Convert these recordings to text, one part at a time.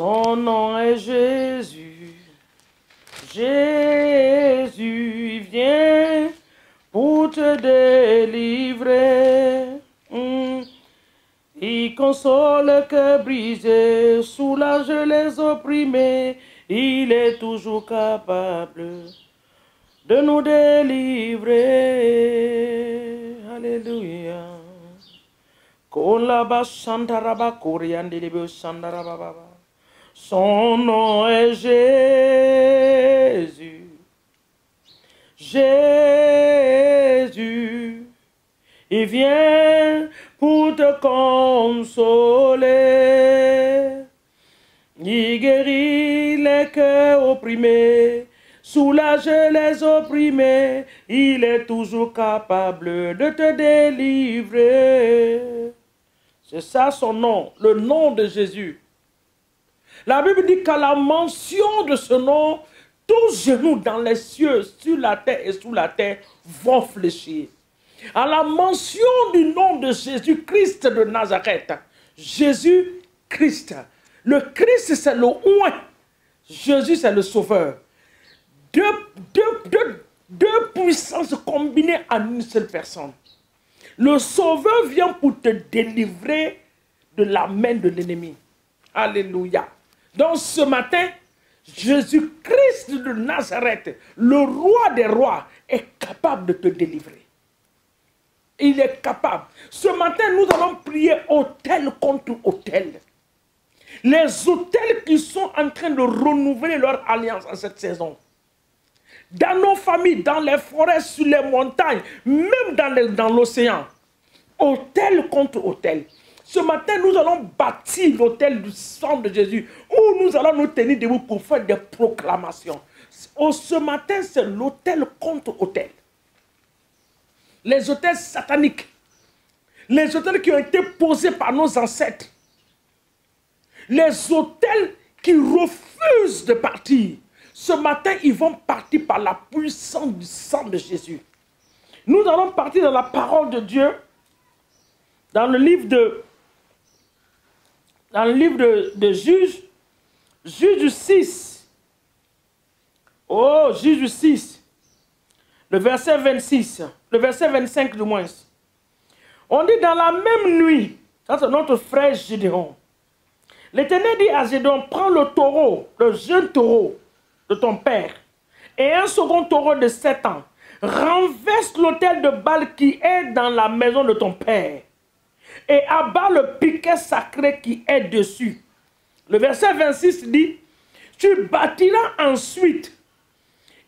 Son nom est Jésus. Jésus, il vient pour te délivrer. Il console le cœur brisé, soulage les opprimés. Il est toujours capable de nous délivrer. Alléluia. Son nom est Jésus. Jésus, il vient pour te consoler. Il guérit les cœurs opprimés, soulage les opprimés. Il est toujours capable de te délivrer. C'est ça son nom, le nom de Jésus. La Bible dit qu'à la mention de ce nom, tous genoux dans les cieux, sur la terre et sous la terre vont fléchir. À la mention du nom de Jésus-Christ de Nazareth, Jésus-Christ. Le Christ, c'est le oint. Jésus, c'est le sauveur. Deux puissances combinées en une seule personne. Le sauveur vient pour te délivrer de la main de l'ennemi. Alléluia. Donc ce matin, Jésus-Christ de Nazareth, le roi des rois, est capable de te délivrer. Il est capable. Ce matin, nous allons prier autel contre autel. Les autels qui sont en train de renouveler leur alliance en cette saison. Dans nos familles, dans les forêts, sur les montagnes, même dans l'océan. Autel contre autel. Ce matin, nous allons bâtir l'autel du sang de Jésus, où nous allons nous tenir debout pour faire des proclamations. Ce matin, c'est l'autel contre autel. Les autels sataniques, les autels qui ont été posés par nos ancêtres, les autels qui refusent de partir. Ce matin, ils vont partir par la puissance du sang de Jésus. Nous allons partir dans la parole de Dieu, dans le livre de Juges, Juges 6. Oh, Juges 6. Le verset 26. Le verset 25 du moins. On dit dans la même nuit, ça c'est notre frère Gédéon. L'Éternel dit à Gédéon, prends le taureau, le jeune taureau de ton père, et un second taureau de 7 ans. Renverse l'autel de Baal qui est dans la maison de ton père, et abat le piquet sacré qui est dessus. Le verset 26 dit, tu bâtiras ensuite,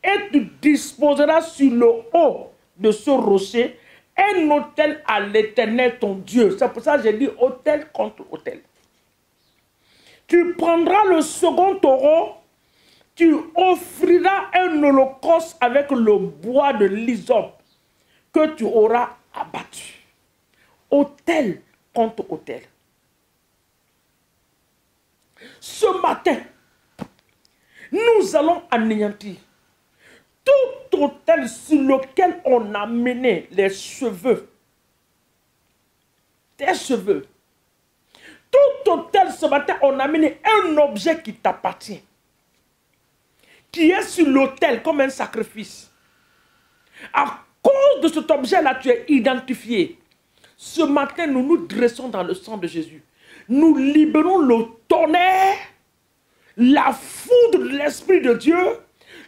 et tu disposeras sur le haut de ce rocher un autel à l'Éternel ton Dieu. C'est pour ça que j'ai dit autel contre autel. Tu prendras le second taureau, tu offriras un holocauste avec le bois de l'hysope que tu auras abattu. Autel contre autel. Ce matin, nous allons anéantir tout autel sur lequel on a mené les cheveux. Tes cheveux. Tout autel ce matin, on a mené un objet qui t'appartient. Qui est sur l'autel comme un sacrifice. À cause de cet objet-là, tu es identifié. Ce matin, nous nous dressons dans le sang de Jésus. Nous libérons le tonnerre, la foudre de l'Esprit de Dieu,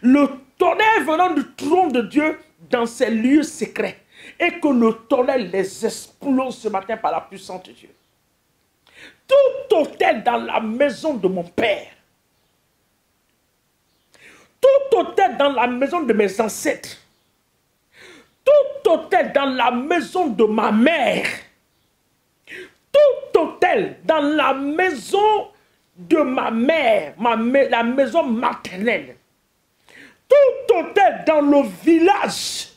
le tonnerre venant du trône de Dieu dans ces lieux secrets. Et que le tonnerre les explose ce matin par la puissance de Dieu. Tout autel dans la maison de mon père, tout autel dans la maison de mes ancêtres, tout autel dans la maison de ma mère, tout autel dans la maison de ma mère, la maison maternelle, tout autel dans le village,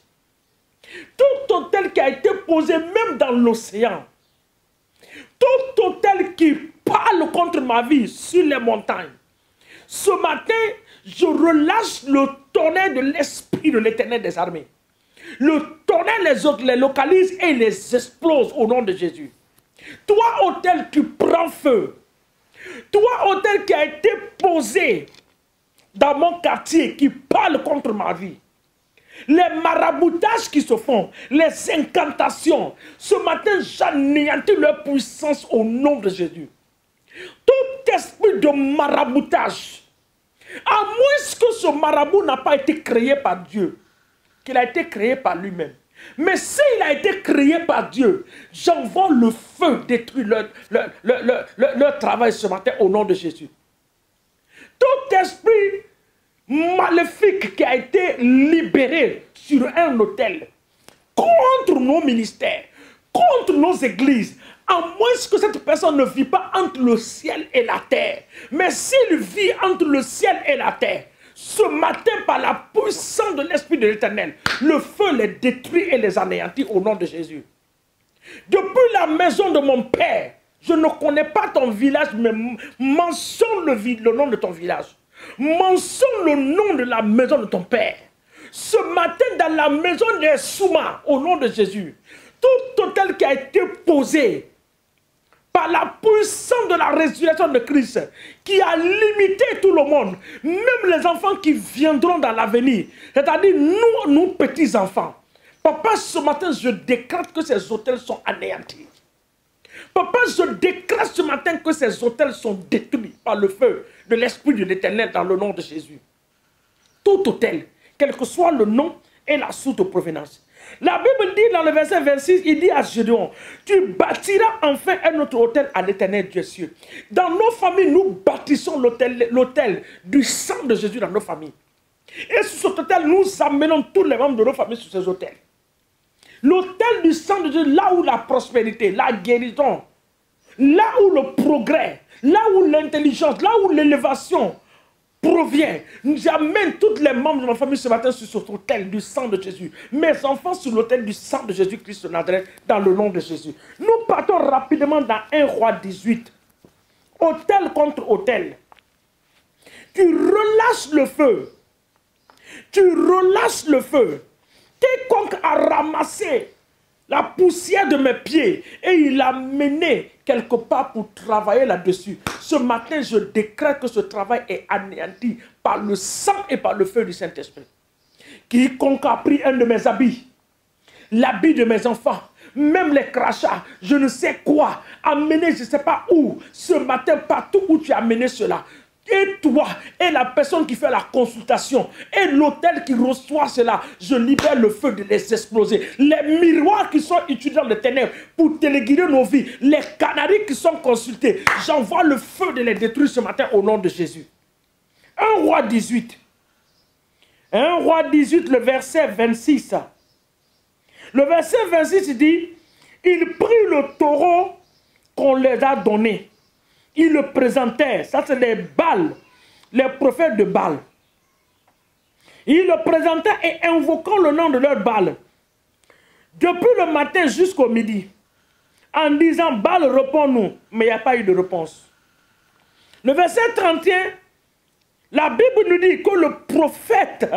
tout autel qui a été posé même dans l'océan, tout autel qui parle contre ma vie sur les montagnes. Ce matin, je relâche le tonnerre de l'Esprit de l'Éternel des armées. Le tonnerre les localise et les explose au nom de Jésus. Toi, autel, tu prends feu. Toi, autel qui a été posé dans mon quartier, qui parle contre ma vie, les maraboutages qui se font, les incantations, ce matin, j'anéantis leur puissance au nom de Jésus. Tout esprit de maraboutage, à moins que ce marabout n'a pas été créé par Dieu, qu'il a été créé par lui-même. Mais s'il a été créé par Dieu, j'envoie le feu détruire leur travail ce matin au nom de Jésus. Tout esprit maléfique qui a été libéré sur un autel contre nos ministères, contre nos églises, à moins que cette personne ne vit pas entre le ciel et la terre. Mais s'il vit entre le ciel et la terre, ce matin, par la puissance de l'Esprit de l'Éternel, le feu les détruit et les anéantit au nom de Jésus. Depuis la maison de mon père, je ne connais pas ton village, mais mentionne le nom de ton village. Mentionne le nom de la maison de ton père. Ce matin, dans la maison des Souma, au nom de Jésus, tout autel qui a été posé par la puissance de la résurrection de Christ, qui a limité tout le monde, même les enfants qui viendront dans l'avenir, c'est-à-dire nous petits-enfants. Papa, ce matin, je décrète que ces autels sont anéantis. Papa, je décrète ce matin que ces autels sont détruits par le feu de l'Esprit de l'Éternel dans le nom de Jésus. Tout autel, quel que soit le nom et la source de provenance. La Bible dit dans le verset 26, il dit à Gédéon, tu bâtiras enfin un autre autel à l'Éternel Dieu cieux. Dans nos familles, nous bâtissons l'autel du sang de Jésus dans nos familles. Et sur cet autel, nous amenons tous les membres de nos familles sur ces autels. L'autel du sang de Jésus, là où la prospérité, la guérison, là où le progrès, là où l'intelligence, là où l'élévation provient. J'amène tous les membres de ma famille ce matin sur cet autel du sang de Jésus. Mes enfants sur l'autel du sang de Jésus-Christ de Nazareth dans le nom de Jésus. Nous partons rapidement dans 1 Roi 18. Autel contre autel. Tu relâches le feu. Tu relâches le feu. Quiconque a ramassé la poussière de mes pieds et il l'a mené quelque part pour travailler là-dessus. Ce matin, je décrète que ce travail est anéanti par le sang et par le feu du Saint-Esprit. Quiconque a pris un de mes habits, l'habit de mes enfants, même les crachats, je ne sais quoi, amené je ne sais pas où, ce matin, partout où tu as amené cela, et toi, et la personne qui fait la consultation, et l'autel qui reçoit cela, je libère le feu de les exploser. Les miroirs qui sont utilisés dans les ténèbres pour téléguider nos vies, les canaries qui sont consultés, j'envoie le feu de les détruire ce matin au nom de Jésus. 1 Roi 18. 1 Roi 18, le verset 26. Le verset 26 dit, il prit le taureau qu'on les a donné. Ils le présentaient, ça c'est les Baals, les prophètes de Baal. Ils le présentaient et invoquant le nom de leur Baal. Depuis le matin jusqu'au midi, en disant Baal réponds-nous, mais il n'y a pas eu de réponse. Le verset 31, la Bible nous dit que le prophète,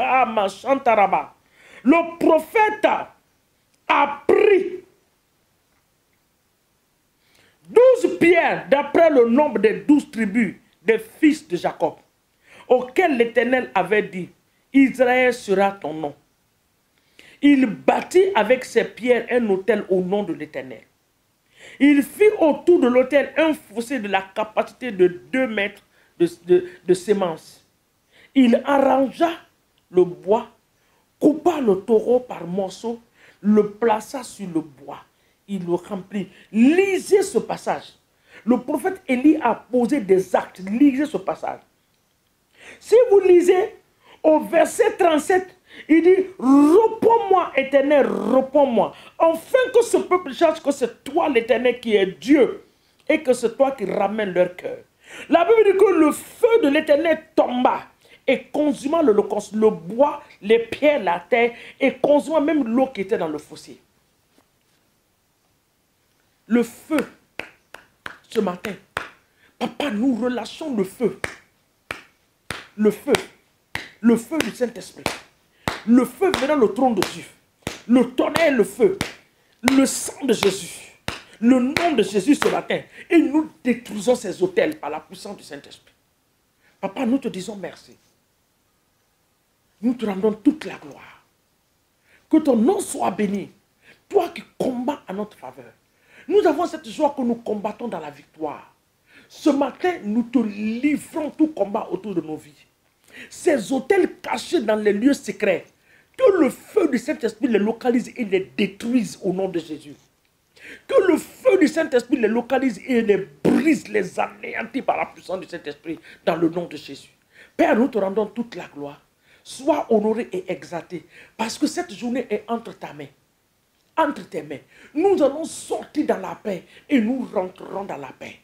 le prophète a pris 12 pierres d'après le nombre des 12 tribus des fils de Jacob, auxquels l'Éternel avait dit, Israël sera ton nom. Il bâtit avec ces pierres un autel au nom de l'Éternel. Il fit autour de l'autel un fossé de la capacité de 2 mètres de sémence. Il arrangea le bois, coupa le taureau par morceaux, le plaça sur le bois. Il le remplit. Lisez ce passage. Le prophète Élie a posé des actes. Lisez ce passage. Si vous lisez au verset 37, il dit, réponds-moi, Éternel, réponds-moi. Afin que ce peuple sache que c'est toi, l'Éternel, qui est Dieu, et que c'est toi qui ramènes leur cœur. La Bible dit que le feu de l'Éternel tomba et consuma l'holocauste, le bois, les pierres, la terre, et consuma même l'eau qui était dans le fossé. Le feu, ce matin, papa, nous relâchons le feu. Le feu du Saint-Esprit. Le feu venant le trône de Dieu. Le tonnerre, le feu. Le sang de Jésus. le nom de Jésus ce matin. Et nous détruisons ces autels par la puissance du Saint-Esprit. Papa, nous te disons merci. Nous te rendons toute la gloire. Que ton nom soit béni. Toi qui combats à notre faveur. Nous avons cette joie que nous combattons dans la victoire. Ce matin, nous te livrons tout combat autour de nos vies. Ces autels cachés dans les lieux secrets, que le feu du Saint-Esprit les localise et les détruise au nom de Jésus. Que le feu du Saint-Esprit les localise et les brise, les anéantit par la puissance du Saint-Esprit dans le nom de Jésus. Père, nous te rendons toute la gloire. Sois honoré et exalté parce que cette journée est entre ta main. Entre tes mains. Nous allons sortir dans la paix et nous rentrerons dans la paix.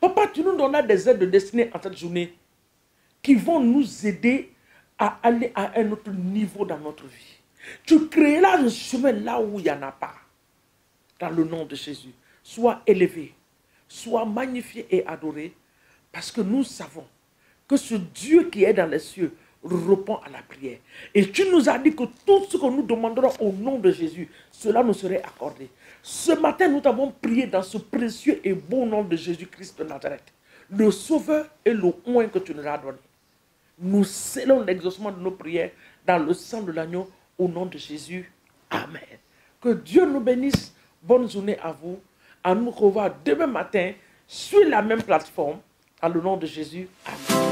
Papa, tu nous donnes des aides de destinée en cette journée qui vont nous aider à aller à un autre niveau dans notre vie. Tu créeras un chemin là où il n'y en a pas. Dans le nom de Jésus. Sois élevé, sois magnifié et adoré parce que nous savons que ce Dieu qui est dans les cieux répond à la prière. Et tu nous as dit que tout ce que nous demanderons au nom de Jésus, cela nous serait accordé. Ce matin, nous t'avons prié dans ce précieux et beau nom de Jésus-Christ de Nazareth, le Sauveur et le oint que tu nous as donné. Nous scellons l'exaucement de nos prières dans le sang de l'agneau au nom de Jésus. Amen. Que Dieu nous bénisse. Bonne journée à vous. À nous revoir demain matin sur la même plateforme. Dans le nom de Jésus. Amen.